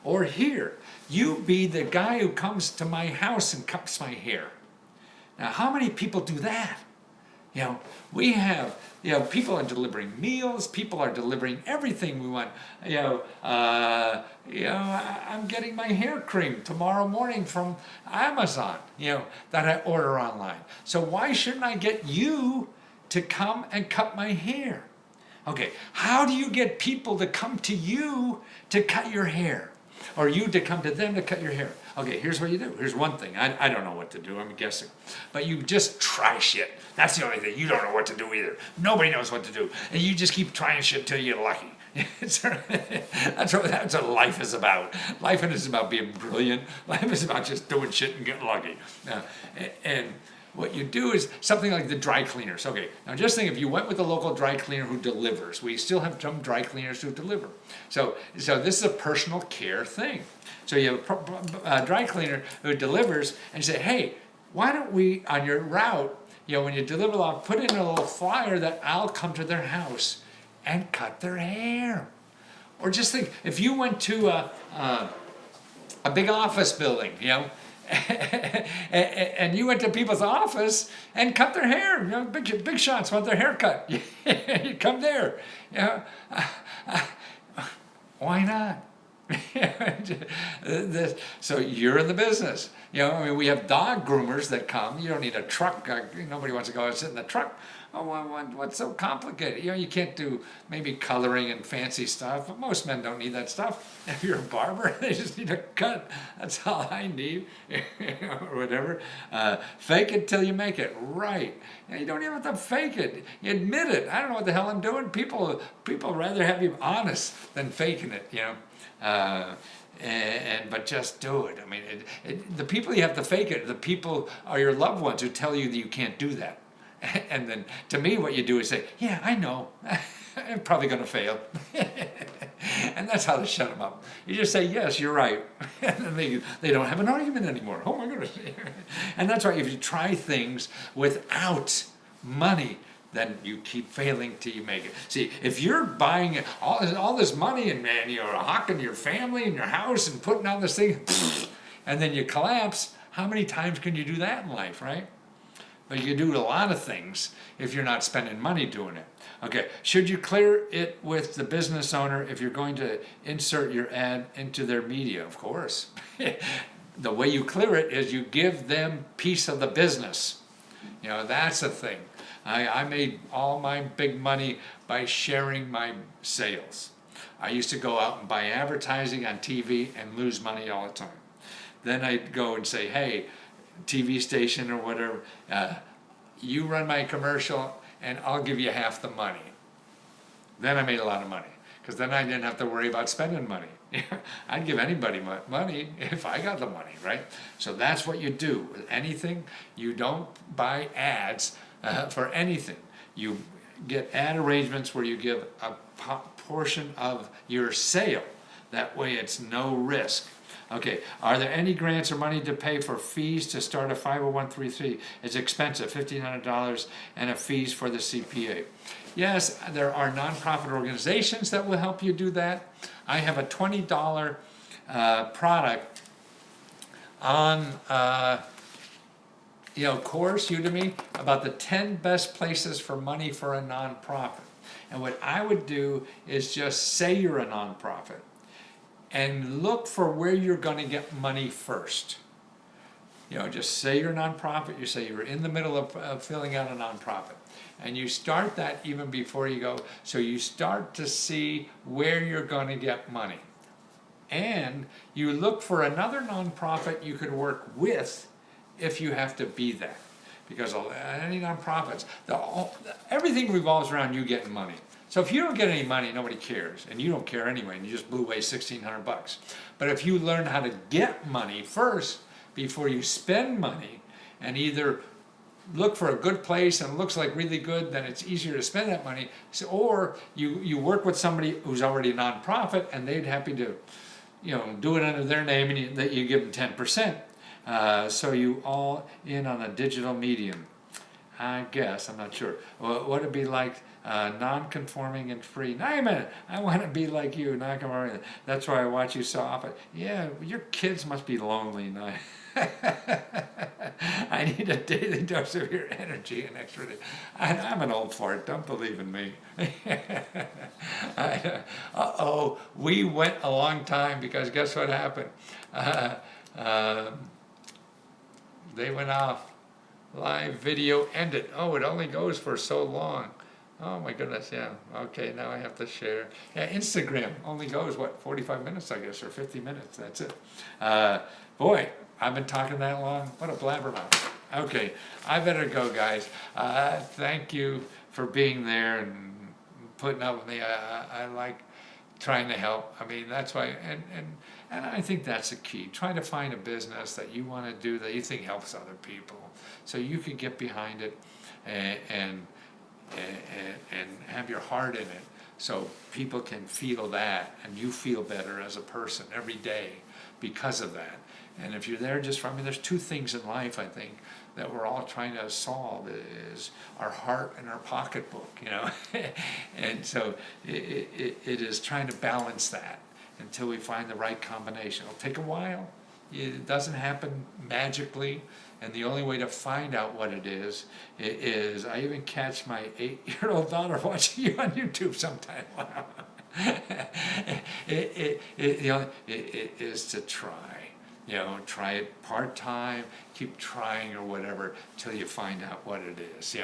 Speaker 1: Or here, you be the guy who comes to my house and cuts my hair. Now, how many people do that? We have, people are delivering meals, people are delivering everything we want. I'm getting my hair cream tomorrow morning from Amazon, that I order online. So why shouldn't I get you to come and cut my hair? Okay, how do you get people to come to you to cut your hair? Or you to come to them to cut your hair? Okay, here's what you do. Here's one thing. I don't know what to do. I'm guessing. But you just try shit. That's the only thing. You don't know what to do either. Nobody knows what to do. And you just keep trying shit till you get lucky. That's what life is about. Life is about being brilliant. Life is about just doing shit and getting lucky. And what you do is something like the dry cleaners. Okay, now just think if you went with a local dry cleaner who delivers. We still have some dry cleaners who deliver. So this is a personal care thing. So you have a dry cleaner who delivers and you say, hey, why don't we, on your route, when you deliver, I'll put in a little flyer that I'll come to their house and cut their hair. Or just think, if you went to a big office building, and you went to people's office and cut their hair. Big shots want their hair cut. You come there. Why not? So you're in the business. We have dog groomers that come. You don't need a truck. Nobody wants to go and sit in the truck. Oh, what's so complicated? You can't do maybe coloring and fancy stuff. But most men don't need that stuff. If you're a barber, they just need a cut. That's all I need, or whatever. Fake it till you make it. Right. You don't even have to fake it. You admit it. I don't know what the hell I'm doing. People rather have you honest than faking it. But just do it. I mean, the people you have to fake it, the people are your loved ones who tell you that you can't do that. And then, to me, what you do is say, yeah, I know. I'm probably going to fail. And that's how to shut them up. You just say, yes, you're right. And then they don't have an argument anymore. Oh, my goodness. And that's why if you try things without money, then you keep failing till you make it. See, if you're buying all this money and you're hawking your family and your house and putting on this thing, and then you collapse, How many times can you do that in life, right? But you do a lot of things if you're not spending money doing it. Okay, should you clear it with the business owner if you're going to insert your ad into their media? Of course. The way you clear it is you give them piece of the business. You know, that's the thing. I made all my big money by sharing my sales. I used to go out and buy advertising on TV and lose money all the time. Then I'd go and say, hey, TV station or whatever, you run my commercial and I'll give you half the money. Then I made a lot of money because then I didn't have to worry about spending money. I'd give anybody money if I got the money, right? So that's what you do with anything. You don't buy ads for anything. You get ad arrangements where you give a portion of your sale. That way it's no risk. Okay, are there any grants or money to pay for fees to start a 501(c)(3)? It's expensive, $1,500, and a fees for the CPA. Yes, there are nonprofit organizations that will help you do that. I have a $20 product on course, Udemy, about the 10 best places for money for a nonprofit. And what I would do is just say you're a nonprofit and look for where you're going to get money first. Just say you're a nonprofit, you say you're in the middle of filling out a nonprofit. And you start that even before you go, so you start to see where you're going to get money. And you look for another nonprofit you could work with if you have to be that. Because any nonprofits, everything revolves around you getting money. So if you don't get any money, nobody cares, and you don't care anyway, and you just blew away $1,600. But if you learn how to get money first before you spend money, and either look for a good place and it looks like really good, then it's easier to spend that money. So, or you work with somebody who's already a nonprofit, and they'd happy to, do it under their name, and that you give them 10%. So you all in on a digital medium. I guess, I'm not sure. What would it be like non-conforming and free? Now, a minute, I want to be like you, non-conforming. That's why I watch you so often. Yeah, your kids must be lonely now. I need a daily dose of your energy and extra. I'm an old fart, don't believe in me. Uh-oh, we went a long time because guess what happened? They went off. Live video ended. Oh, it only goes for so long. Oh my goodness, yeah. Okay, now I have to share. Yeah, Instagram only goes, 45 minutes, I guess, or 50 minutes. That's it. Boy, I've been talking that long. What a blabbermouth. Okay, I better go, guys. Thank you for being there and putting up with me. I like trying to help. I mean, that's why, and I think that's the key. Trying to find a business that you want to do that you think helps other people, so you can get behind it and have your heart in it, so people can feel that, and you feel better as a person every day because of that. And if you're there just from me, there's two things in life, I think, that we're all trying to solve, is our heart and our pocketbook, and so it is trying to balance that until we find the right combination. It'll take a while. It doesn't happen magically, and the only way to find out what it is I even catch my 8-year-old daughter watching you on YouTube sometime. It is to try. Try it part-time, keep trying or whatever till you find out what it is,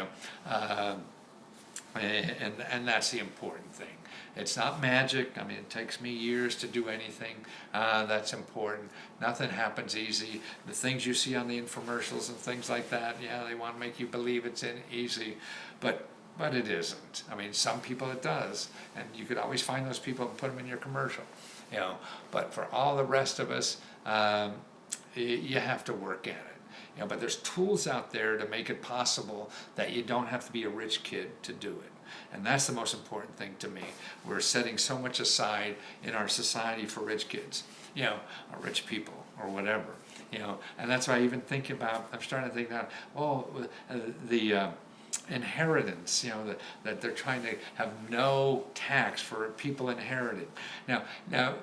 Speaker 1: and that's the important thing. It's not magic. I mean, it takes me years to do anything. That's important. Nothing happens easy. The things you see on the infomercials and things like that, yeah, they want to make you believe it's easy, but it isn't. I mean, some people it does, and you could always find those people and put them in your commercial, but for all the rest of us, you have to work at it. But there's tools out there to make it possible that you don't have to be a rich kid to do it. And that's the most important thing to me. We're setting so much aside in our society for rich kids, or rich people or whatever, and that's why I even think about, I'm starting to think now, the inheritance, that they're trying to have no tax for people inheriting. Now,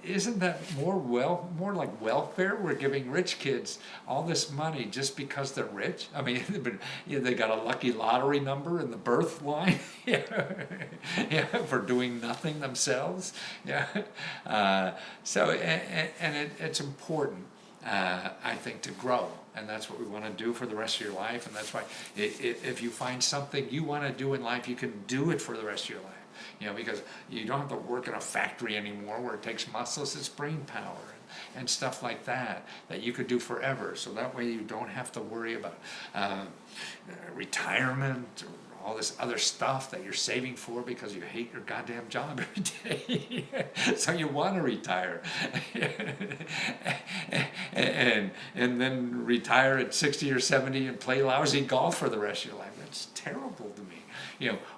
Speaker 1: isn't that more like welfare? We're giving rich kids all this money just because they're rich. I mean, but they got a lucky lottery number in the birth line, yeah, for doing nothing themselves, yeah. So it's important, I think, to grow. And that's what we want to do for the rest of your life. And that's why if you find something you want to do in life, you can do it for the rest of your life. Because you don't have to work in a factory anymore where it takes muscles, it's brain power and stuff like that you could do forever. So that way you don't have to worry about retirement or all this other stuff that you're saving for because you hate your goddamn job every day. So you want to retire. and then retire at 60 or 70 and play lousy golf for the rest of your life. That's terrible to me.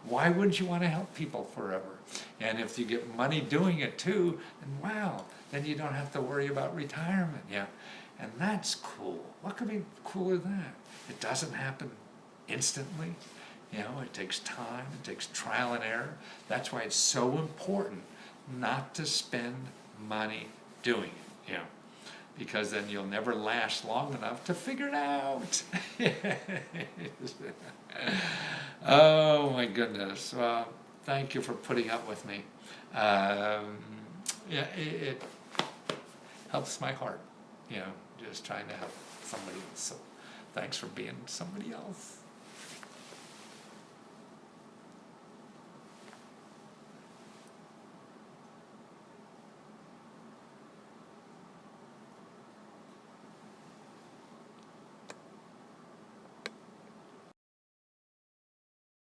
Speaker 1: Why wouldn't you want to help people forever? And if you get money doing it too, then wow, then you don't have to worry about retirement. Yeah, and that's cool. What could be cooler than that? It doesn't happen instantly. It takes time, it takes trial and error. That's why it's so important not to spend money doing it, because then you'll never last long enough to figure it out. Oh my goodness. Well, thank you for putting up with me. It helps my heart, just trying to help somebody else. So thanks for being somebody else.